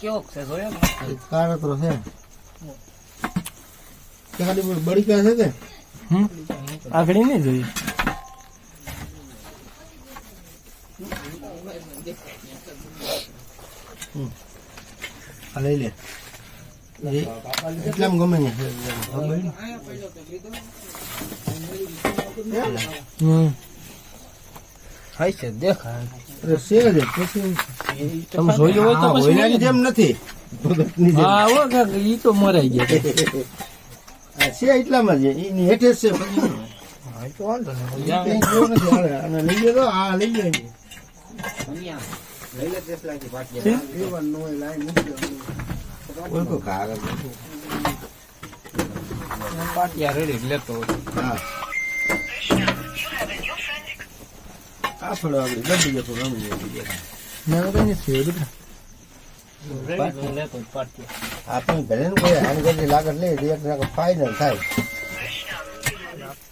કેવો છે જોયો કાળતરો છે ખાલી બળી કા છે કે આગળ નહીં જોઈ આ લઈ લે એટલામ ગમે ને હાઈ છે દેખાય તમે જોયું હોય તો પછી જેમ નથી હા હો ઈ તો મરાઈ ગયા છે એટલામાં જ એની હેઠે જ છે પછી તો વાંધો લઈ ગયો તો હા લઈ ગયો પાટિયા રેડી લેતો હા આ ફળો આગળ ગડી જતો રમી મેં કઈ નથી લેતો પાટિયા આપણે ઘરે ને કોઈ આની ગડી લાગત લે એક ફાઈનલ થાય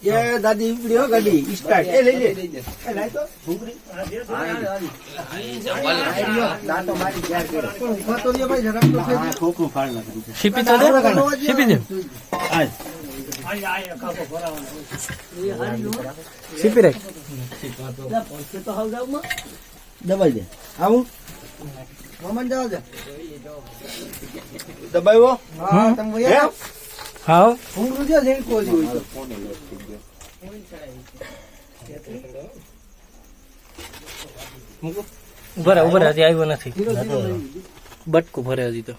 એ દાદી ઉપડી હો ગાડી સ્ટાર્ટ એ લઈ લે એ લાય તો ભૂંગળી દાંતો મારી ત્યાર કરે ઉભા તો લે ભાઈ જરાક તો થઈ ખોખું ફાડ નાખી શીપી તો દે શીપી દે આજ શીપી રાખ દબાઈ દે આવું મમન જાવ દે દબાવ્યો હા તમે ગયા હા ભૂંગળું જે લેણ કોલી હોય ઉભા ઉભા હજી આવ્યો નથી બટકું ભરે હજી તો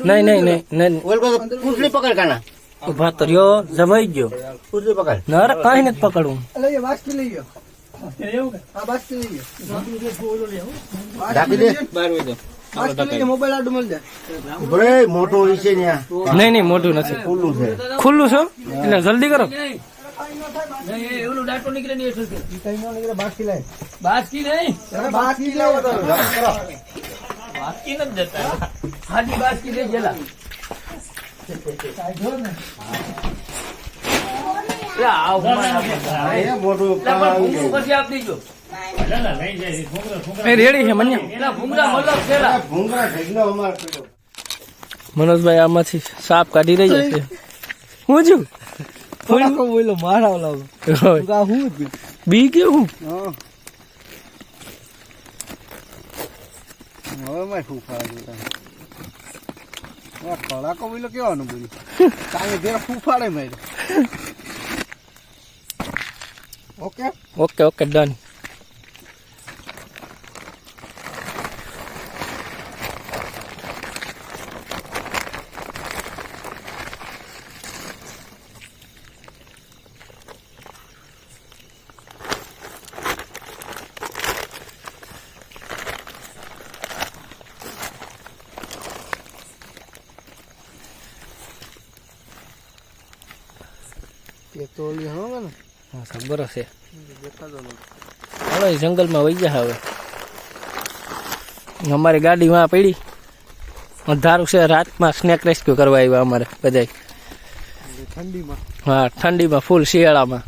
નહીં નહીં નહીં નહીં ઓલ કો કુટલી પકડ કાના ઉભા તો રહ્યો જવાઈ ગયો કુટલી પકડ ના રે કાંઈ નથી પકડવું લઈ બાસ્કી લઈ ગયો હા બાસ્કી લઈ ગયો રાખી દે બહાર હોય તો બાસ્કી લઈ મોબાઈલ આડું મળ જાય બરે મોટો હોય છે ને નહીં નહીં મોટું નથી ખુલ્લું છે ખુલ્લું છો એટલે જલ્દી કરો એવલું ડાટો નીકળે નહીં એટલે કઈ નો નીકળે બાસ્કી લાય બાકી નહીં બાસ્કી લાવો તો બાકી નથી જતા હાજી બાકી લઈ ગયેલા મોટું પછી આપ દીજો રેડી છે મન્યા એના ભૂંગરા મતલબ છેલા ભૂંગળા ઢગલો અમાર પેલો મનોજભાઈ આમાંથી સાપ કાઢી રહ્યા છે હું છું બોલો મારા લાવ હું બી કેવું હવે મેં ફૂફાડે ખોરાકો બોલો કેવાનું બોલ્યું કાંઈ જરા ફૂફાડે મારે ઓકે ઓકે ઓકે ડન તોલી હા ને હા ખબર હશે ચાલો જંગલમાં વહી ગયા હવે અમારી ગાડીમાં પડી અંધારું છે રાતમાં સ્નેક રેસ્ક્યુ કરવા આવ્યા અમારે બધા ઠંડીમાં હા ઠંડીમાં ફૂલ શિયાળામાં